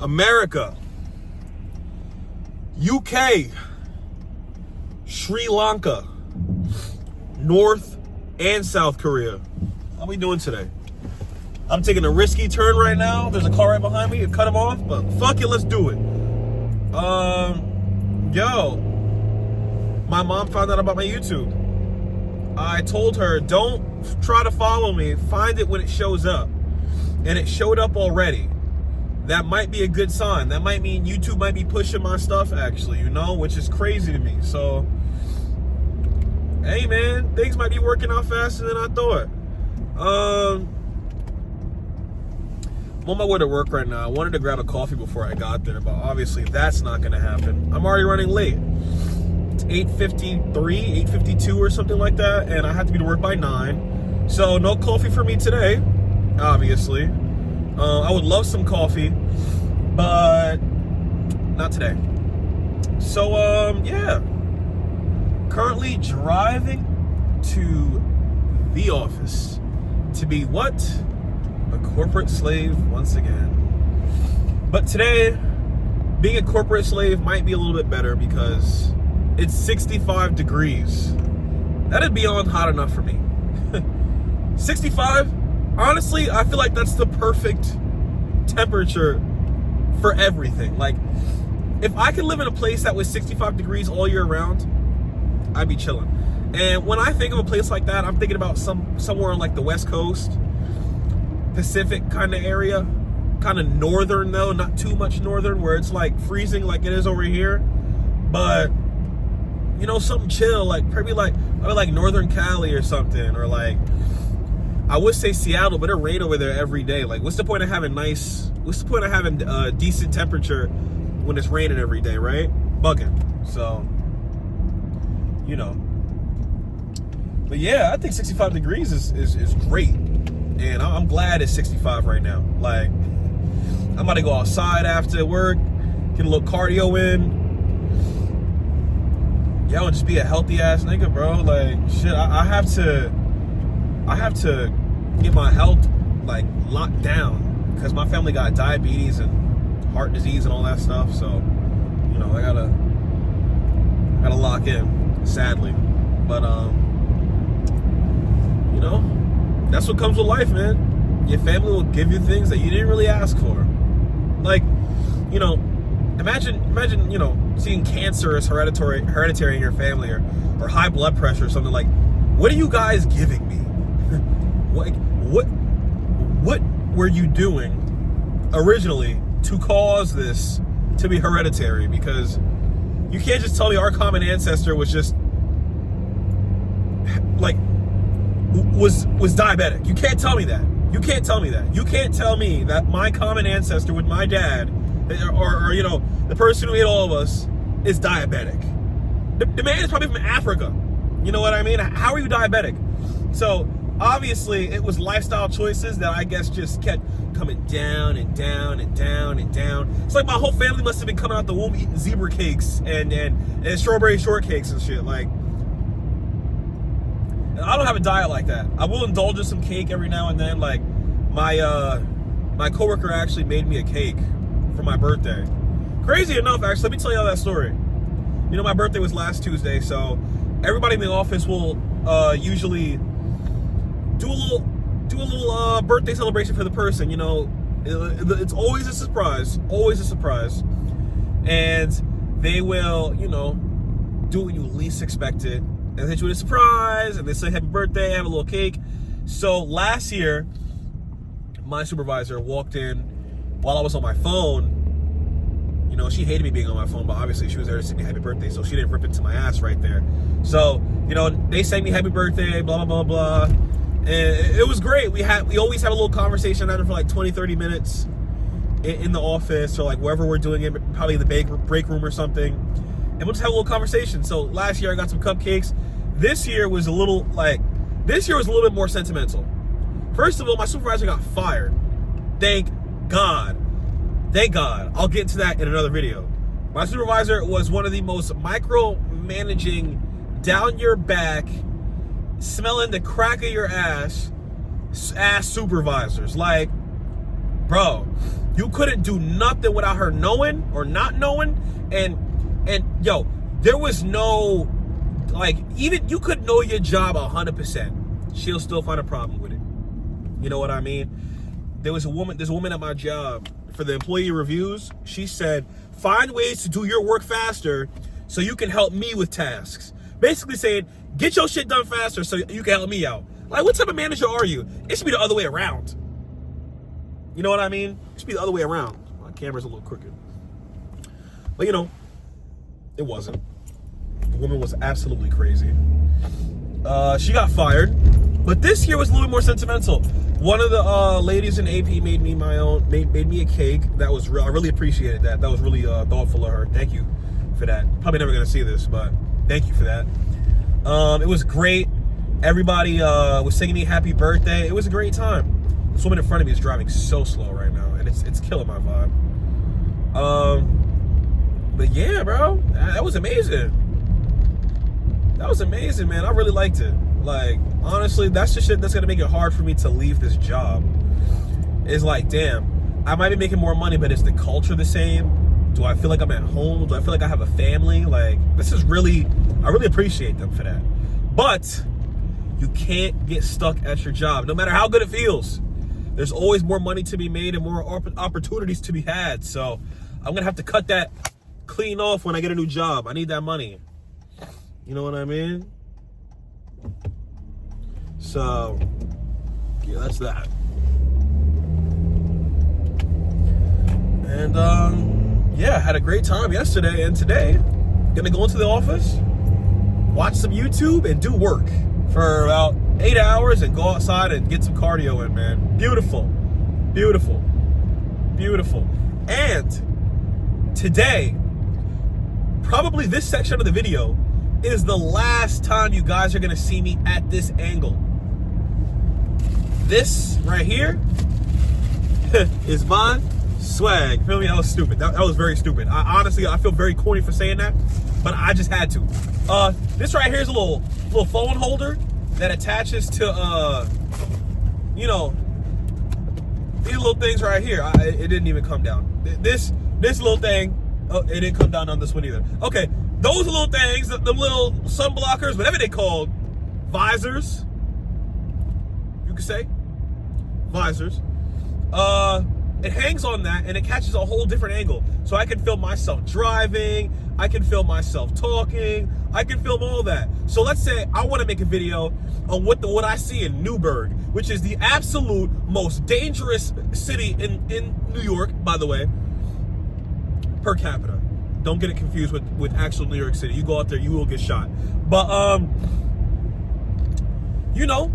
America, UK, Sri Lanka, North and South Korea. How we doing today? I'm taking a risky turn right now. There's a car right behind me. Cut him off, but fuck it, let's do it. Yo, my mom found out about my YouTube. I told her, don't try to follow me. Find it when it shows up. And it showed up already. That might be a good sign. That might mean YouTube might be pushing my stuff, actually, which is crazy to me. So, hey, man, things might be working out faster than I thought. I'm on my way to work right now. I wanted to grab a coffee before I got there, but obviously that's not going to happen. I'm already running late. It's 8:53, 8:52 or something like that, and I have to be to work by 9. So no coffee for me today, obviously. I would love some coffee, but not today. So, yeah. Currently driving to the office to be what? A corporate slave once again. But today, being a corporate slave might be a little bit better because it's 65 degrees. That is beyond hot enough for me. 65? Honestly, I feel like that's the perfect temperature for everything. Like, if I could live in a place that was 65 degrees all year round, I'd be chilling. And when I think of a place like that, I'm thinking about somewhere on like the West Coast, Pacific kind of area, kind of northern though, not too much northern, where it's like freezing like it is over here, but something chill, like probably like Northern Cali or something, or like I would say Seattle, but it rain over there every day. Like, what's the point of having decent temperature when it's raining every day, right? Bugging. So, But yeah, I think 65 degrees is great. And I'm glad it's 65 right now. Like, I'm about to go outside after work, get a little cardio in. Yo, just be a healthy ass nigga, bro. Like, shit, I have to get my health like locked down because my family got diabetes and heart disease and all that stuff. So, I gotta lock in, sadly. But that's what comes with life, man. Your family will give you things that you didn't really ask for. Like, imagine, seeing cancer as hereditary in your family, or high blood pressure or something. Like, what are you guys giving me? What were you doing originally to cause this to be hereditary? Because you can't just tell me our common ancestor was just like was diabetic. You can't tell me that. You can't tell me that. You can't tell me that my common ancestor with my dad, or the person who ate all of us, is diabetic. The man is probably from Africa. You know what I mean? How are you diabetic? So obviously it was lifestyle choices that I guess just kept coming down and down and down and down. It's like my whole family must have been coming out the womb eating zebra cakes and strawberry shortcakes and shit. Like, I don't have a diet like that. I will indulge in some cake every now and then. Like, my coworker actually made me a cake for my birthday. Crazy enough, actually, let me tell you that story. My birthday was last Tuesday, so everybody in the office will usually do a little birthday celebration for the person. It's always a surprise, and they will, do what you least expect it. And they hit you with a surprise, and they say happy birthday, have a little cake. So last year, my supervisor walked in while I was on my phone. She hated me being on my phone, but obviously she was there to sing me happy birthday, so she didn't rip into my ass right there. So, they sang me happy birthday, blah, blah, blah, blah. And it was great. We always have a little conversation after for like 20, 30 minutes in the office, or like wherever we're doing it, probably in the break room or something. And we'll just have a little conversation. So last year I got some cupcakes. This year was a little bit more sentimental. First of all, my supervisor got fired. Thank God. I'll get to that in another video. My supervisor was one of the most micromanaging, down your back, smelling the crack of your ass supervisors. Like, bro, You couldn't do nothing without her knowing or not knowing. And yo, there was no, like, even you could know your job 100%. She'll still find a problem with it. You know what I mean? There's a woman at my job for the employee reviews. She said, find ways to do your work faster so you can help me with tasks. Basically saying, get your shit done faster so you can help me out. Like, what type of manager are you? It should be the other way around. You know what I mean? It should be the other way around. My camera's a little crooked. But, you know, it wasn't. The woman was absolutely crazy. She got fired. But this year was a little bit more sentimental. One of the ladies in AP made me a cake. That was real. I really appreciated that. That was really thoughtful of her. Thank you for that. Probably never gonna see this, but thank you for that. It was great. Everybody was singing me happy birthday. It was a great time. This woman in front of me is driving so slow right now, and it's killing my vibe. But yeah, bro, that was amazing. That was amazing, man. I really liked it. Like, honestly, that's the shit that's gonna make it hard for me to leave this job. It's like, damn, I might be making more money, but is the culture the same? Do I feel like I'm at home? Do I feel like I have a family? Like, this is really, I really appreciate them for that. But you can't get stuck at your job, no matter how good it feels. There's always more money to be made and more opportunities to be had. So I'm gonna have to cut that clean off when I get a new job. I need that money. You know what I mean? So, yeah, that's that. And, yeah, had a great time yesterday and today. Gonna go into the office, watch some YouTube, and do work for about 8 hours and go outside and get some cardio in, man. Beautiful. Beautiful. Beautiful. And today, probably this section of the video is the last time you guys are gonna see me at this angle. This right here is my swag. Feel me? That was stupid. That was very stupid. Honestly, I feel very corny for saying that, but I just had to. This right here is a little phone holder that attaches to, you know, these little things right here. It didn't even come down. This little thing, oh, it didn't come down on this one either. Okay, those little things, the little sun blockers, whatever they called, visors, you could say, visors. It hangs on that and it catches a whole different angle. So I can film myself driving, I can film myself talking, I can film all that. So let's say I want to make a video on what I see in Newburgh, which is the absolute most dangerous city in New York, by the way, per capita. Don't get it confused with actual New York City. You go out there, you will get shot. But, you know,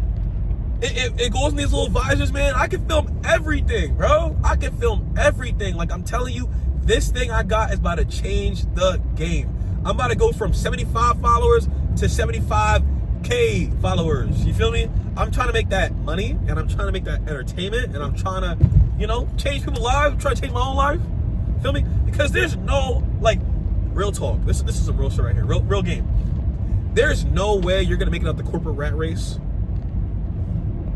it goes in these little visors, man. I can film everything, bro. I can film everything. Like, I'm telling you, this thing I got is about to change the game. I'm about to go from 75 followers to 75K followers. You feel me? I'm trying to make that money, and I'm trying to make that entertainment, and I'm trying to, you know, change people's lives, try to change my own life. Feel me? Because there's no, like, real talk. This is some real shit right here. Real game. There's no way you're gonna make it out the corporate rat race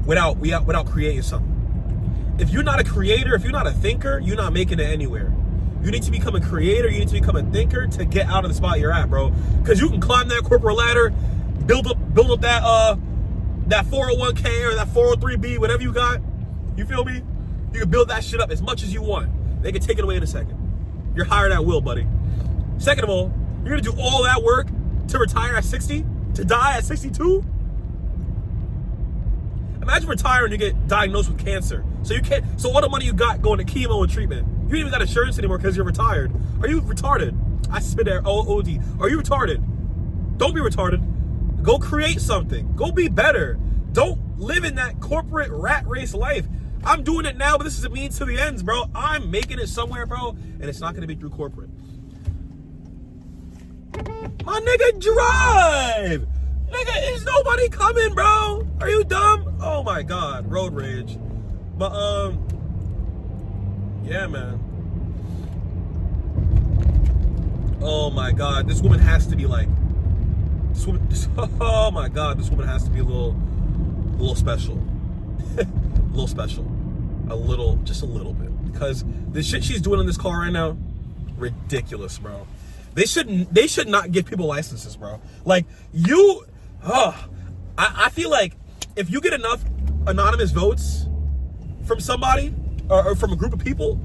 without creating something. If you're not a creator, if you're not a thinker, you're not making it anywhere. You need to become a creator, you need to become a thinker to get out of the spot you're at, bro. Because you can climb that corporate ladder, build up that 401k or that 403b, whatever you got. You feel me? You can build that shit up as much as you want. They can take it away in a second. You're hired at will, buddy. Second of all, you're gonna do all that work to retire at 60, to die at 62? Imagine retiring and you get diagnosed with cancer. So all the money you got going to chemo and treatment, you ain't even got insurance anymore because you're retired. Are you retarded? I spit there, OD. Are you retarded? Don't be retarded. Go create something. Go be better. Don't live in that corporate rat race life. I'm doing it now, but this is a means to the ends, bro. I'm making it somewhere, bro, and it's not gonna be through corporate. My nigga, drive! Nigga, is nobody coming, bro? Are you dumb? Oh my God, road rage. But, yeah, man. Oh my God, this woman has to be like, oh my God, this woman has to be a little special. A little special. Just a little bit. because the shit she's doing in this car right now, ridiculous, bro. They should not give people licenses, bro. Like, I feel like if you get enough anonymous votes from somebody or from a group of people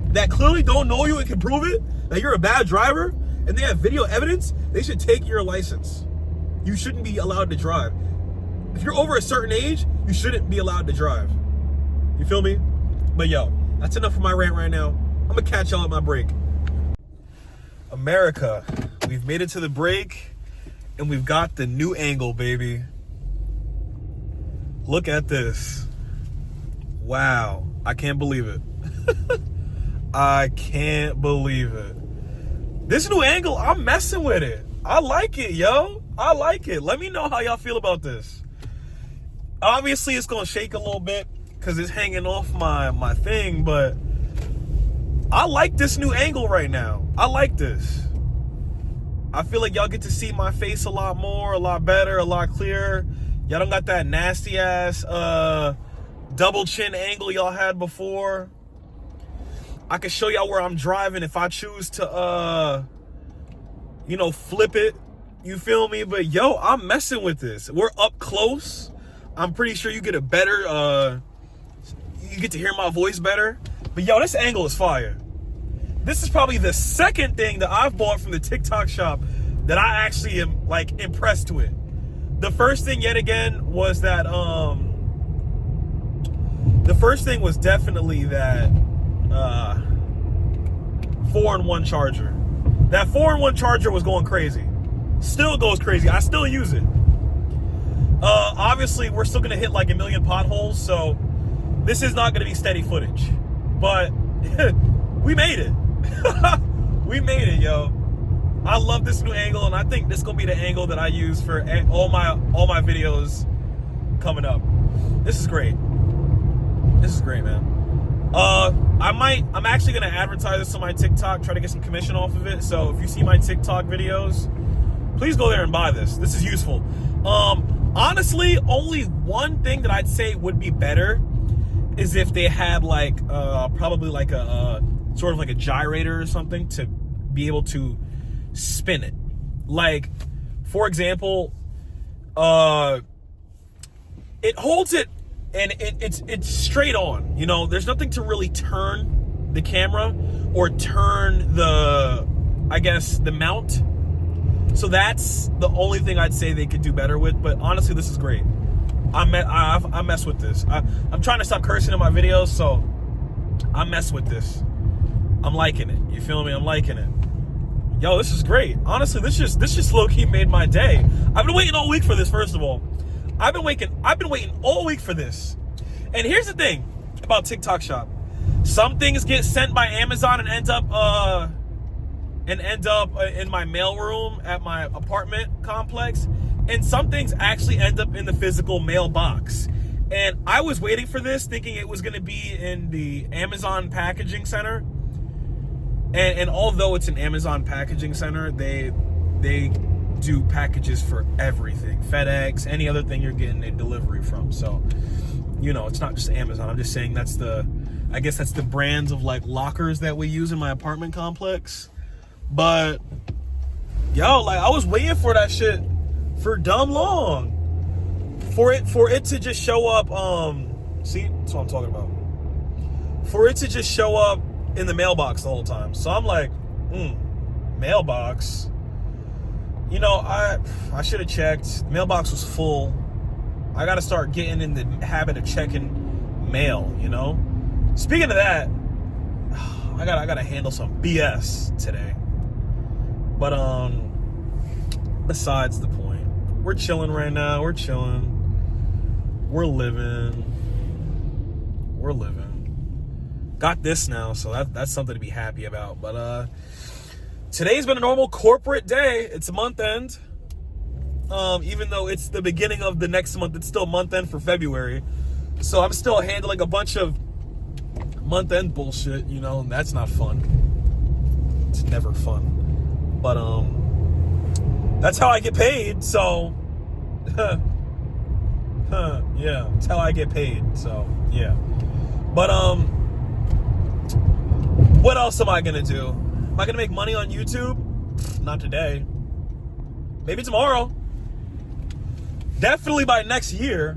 that clearly don't know you and can prove it, that you're a bad driver, and they have video evidence, they should take your license. You shouldn't be allowed to drive. If you're over a certain age, you shouldn't be allowed to drive. You feel me? But yo, that's enough for my rant right now. I'm gonna catch y'all at my break. America, we've made it to the break, and we've got the new angle, baby. Look at this. Wow, I can't believe it. I can't believe it. This new angle, I'm messing with it. I like it, yo. I like it. Let me know how y'all feel about this. Obviously, it's gonna shake a little bit because it's hanging off my thing, but I like this new angle right now. I like this. I feel like y'all get to see my face a lot more, a lot better, a lot clearer. Y'all don't got that nasty ass double chin angle y'all had before. I can show y'all where I'm driving if I choose to flip it. You feel me? But yo, I'm messing with this. We're up close. I'm pretty sure you get a better you get to hear my voice better. But yo, this angle is fire. This is probably the second thing that I've bought from the TikTok shop that I actually am like impressed with. The first thing yet again was that the first thing was definitely that 4-in-1 charger. That 4-in-1 charger was going crazy. Still goes crazy. I still use it. Obviously we're still gonna hit like a million potholes, so this is not gonna be steady footage. But we made it. We made it, yo. I love this new angle, and I think this is gonna be the angle that I use for all my videos coming up. This is great. This is great, man. I'm actually gonna advertise this on my TikTok, try to get some commission off of it. So if you see my TikTok videos, please go there and buy this. This is useful. Honestly, only one thing that I'd say would be better is if they had like probably like a sort of like a gyrator or something to be able to spin it. Like, for example, it holds it and it's straight on. You know, there's nothing to really turn the camera or turn the mount. So that's the only thing I'd say they could do better with. But honestly, this is great. I mess with this. I'm trying to stop cursing in my videos, so I mess with this. I'm liking it. You feel me? I'm liking it. Yo, this is great. Honestly, this just low-key made my day. I've been waiting all week for this, first of all. I've been waiting all week for this. And here's the thing about TikTok Shop. Some things get sent by Amazon and end up in my mailroom at my apartment complex, and some things actually end up in the physical mailbox. And I was waiting for this, thinking it was going to be in the Amazon packaging center. And although it's an Amazon packaging center, they do packages for everything. FedEx, any other thing you're getting a delivery from. So, you know, it's not just Amazon. I'm just saying that's the brands of like lockers that we use in my apartment complex. But yo, like, I was waiting for that shit for dumb long. For it to just show up, see, that's what I'm talking about. For it to just show up in the mailbox the whole time. So I'm like, mailbox. You know, I should have checked. Mailbox was full. I gotta start getting in the habit of checking mail, you know? Speaking of that, I gotta handle some BS today. But besides the point, we're chilling right now. We're chilling. We're living. Got this now, so that's something to be happy about. But today's been a normal corporate day. It's a month end. Even though it's the beginning of the next month, it's still month end for February. So I'm still handling a bunch of month end bullshit, you know, and that's not fun. It's never fun. But that's how I get paid, so yeah, that's how I get paid, so yeah. But What else am I gonna do? Am I gonna make money on YouTube? Not today. Maybe tomorrow. Definitely by next year.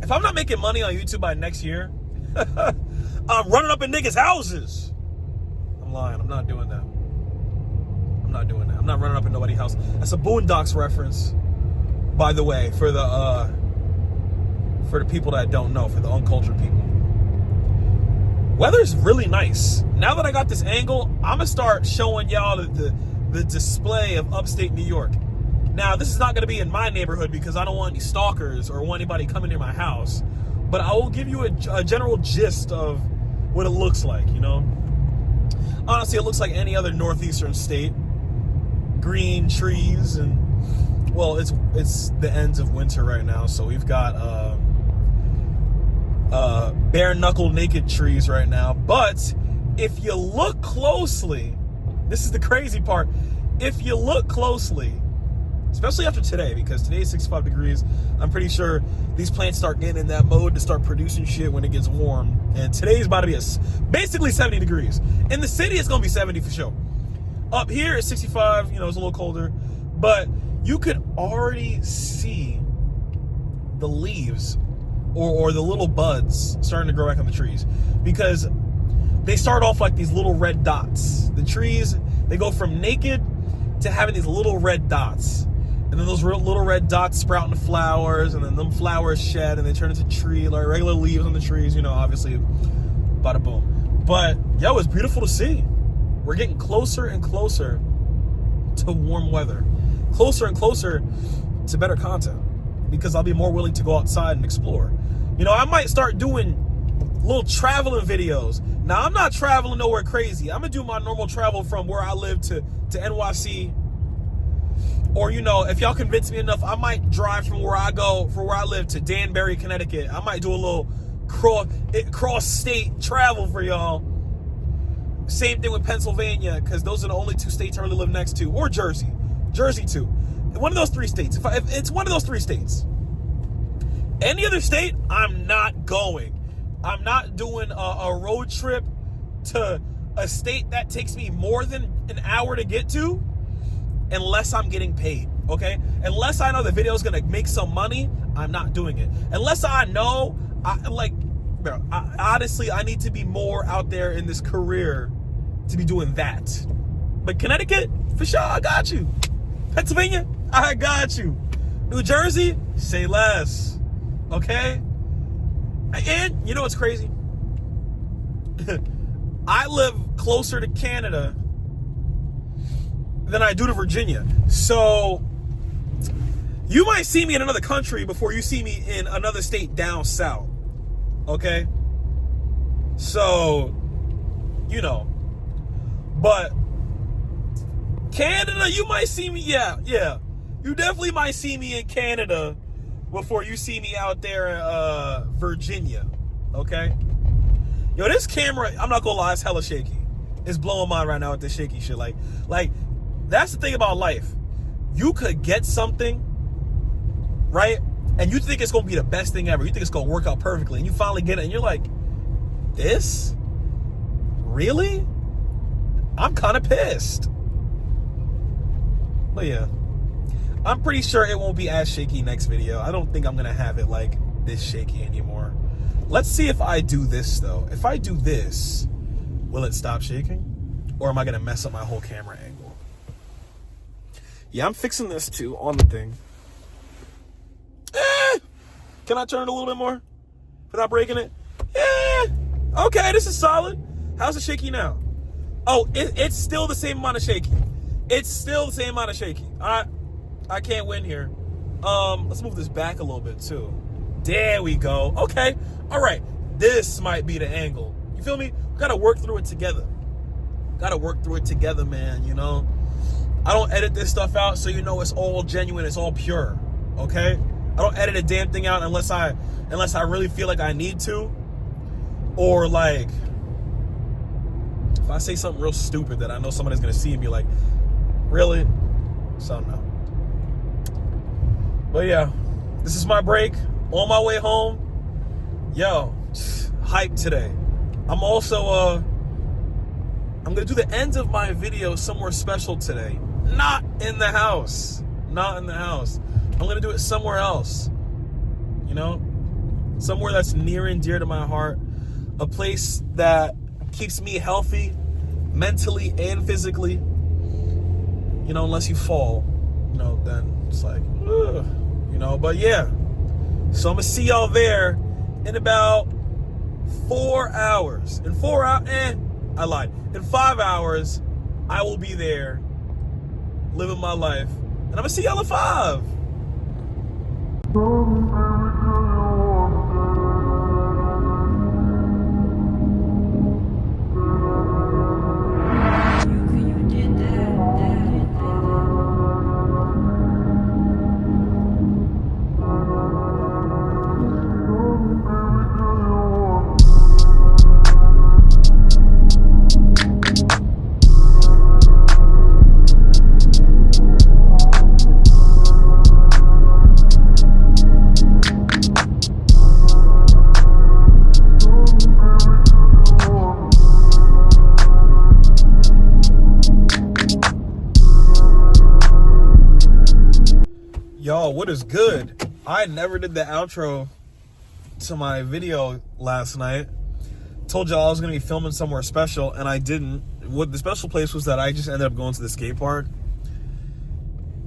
If I'm not making money on YouTube by next year, I'm running up in niggas' houses. I'm lying. I'm not doing that. I'm not doing that. I'm not running up in nobody's house. That's a Boondocks reference, by the way, for the people that don't know, for the uncultured people. Weather's really nice. Now that I got this angle, I'm gonna start showing y'all the display of upstate New York. Now, this is not gonna be in my neighborhood because I don't want any stalkers or want anybody coming near my house. But I will give you a general gist of what it looks like, you know? Honestly, it looks like any other northeastern state. Green trees and, well, it's the ends of winter right now, so we've got bare knuckle naked trees right now. But if you look closely, this is the crazy part. If you look closely, especially after today, because today is 65 degrees, I'm pretty sure these plants start getting in that mode to start producing shit when it gets warm. And today's about to be basically 70 degrees. In the city, it's gonna be 70 for sure. Up here, it's 65, you know, it's a little colder. But you could already see the leaves or the little buds starting to grow back on the trees, because they start off like these little red dots. The trees, they go from naked to having these little red dots. And then those little red dots sprout into flowers, and then them flowers shed and they turn into tree, like regular leaves on the trees, you know, obviously, bada boom. But, yo, it's beautiful to see. We're getting closer and closer to warm weather. Closer and closer to better content, because I'll be more willing to go outside and explore. You know, I might start doing little traveling videos. Now, I'm not traveling nowhere crazy. I'm gonna do my normal travel from where I live to NYC. Or, you know, if y'all convince me enough, I might drive from where I live to Danbury, Connecticut. I might do a little cross-state travel for y'all. Same thing with Pennsylvania, because those are the only two states I really live next to. Or Jersey. Jersey, too. One of those three states. If it's one of those three states. Any other state, I'm not going. I'm not doing a road trip to a state that takes me more than an hour to get to, unless I'm getting paid, okay? Unless I know the video is gonna make some money, I'm not doing it. Unless I know, honestly, I need to be more out there in this career to be doing that. But Connecticut, for sure, I got you. Pennsylvania, I got you. New Jersey, say less, okay? And you know what's crazy? I live closer to Canada than I do to Virginia. So you might see me in another country before you see me in another state down south. Okay? So, you know. But Canada, you might see me, yeah. You definitely might see me in Canada before you see me out there in Virginia. Okay? Yo, this camera, I'm not gonna lie, it's hella shaky. It's blowing mine right now with this shaky shit. Like, that's the thing about life. You could get something, right? And you think it's going to be the best thing ever. You think it's going to work out perfectly. And you finally get it. And you're like, this? Really? I'm kind of pissed. But yeah. I'm pretty sure it won't be as shaky next video. I don't think I'm going to have it like this shaky anymore. Let's see if I do this, though. If I do this, will it stop shaking? Or am I going to mess up my whole camera angle? Yeah, I'm fixing this too on the thing. Can I turn it a little bit more without breaking it? Yeah. Okay, this is solid. How's it shaky now? Oh, it's still the same amount of shaky. It's still the same amount of shaky. I can't win here. Let's move this back a little bit too. There we go. Okay. All right. This might be the angle. You feel me? We gotta work through it together. Gotta work through it together, man, you know? I don't edit this stuff out, so you know it's all genuine, it's all pure, okay? I don't edit a damn thing out unless I really feel like I need to. Or like, if I say something real stupid that I know somebody's gonna see and be like, really? So no. But yeah, this is my break. On my way home. Yo, hype today. I'm also I'm going to do the end of my video somewhere special today. Not in the house. Not in the house. I'm going to do it somewhere else. You know? Somewhere that's near and dear to my heart. A place that keeps me healthy, mentally and physically. You know, unless you fall, you know, then it's like, ugh, you know, but yeah. So I'm going to see y'all there in about 4 hours. In 4 hours, I lied. In 5 hours, I will be there living my life. And I'm going to see y'all at 5. Y'all, what is good? I never did the outro to my video last night. Told y'all I was going to be filming somewhere special, and I didn't. What the special place was that I just ended up going to the skate park.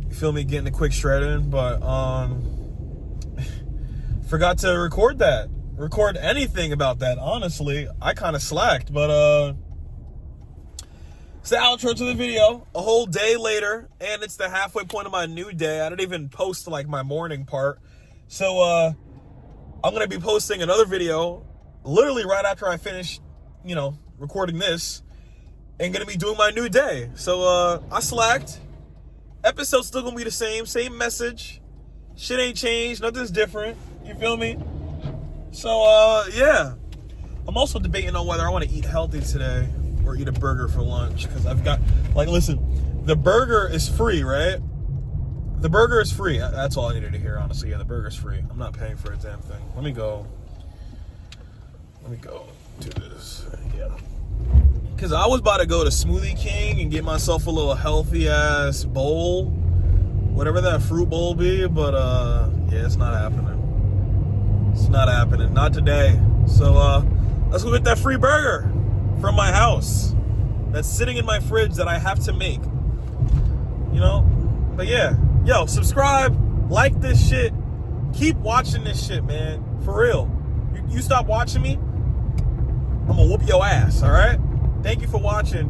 You feel me? Getting a quick shred in, but forgot to record that. Record anything about that, honestly. I kind of slacked, but it's the outro to the video, a whole day later, and it's the halfway point of my new day. I didn't even post like my morning part. So I'm going to be posting another video literally right after I finish, you know, recording this, and going to be doing my new day. So I slacked. Episode's still going to be the same message. Shit ain't changed, nothing's different. You feel me? So yeah. I'm also debating on whether I want to eat healthy today or eat a burger for lunch, because I've got, like, listen, the burger is free, right? The burger is free. That's all I needed to hear, honestly. Yeah, the burger's free. I'm not paying for a damn thing. Let me go do this. Yeah. Because I was about to go to Smoothie King and get myself a little healthy-ass bowl, whatever that fruit bowl be, but, yeah, it's not happening. It's not happening. Not today. So, let's go get that free burger from my house that's sitting in my fridge that I have to make, you know. But yeah, yo, subscribe, like this shit, keep watching this shit, man, for real. You stop watching me, I'm gonna whoop your ass. All right, thank you for watching.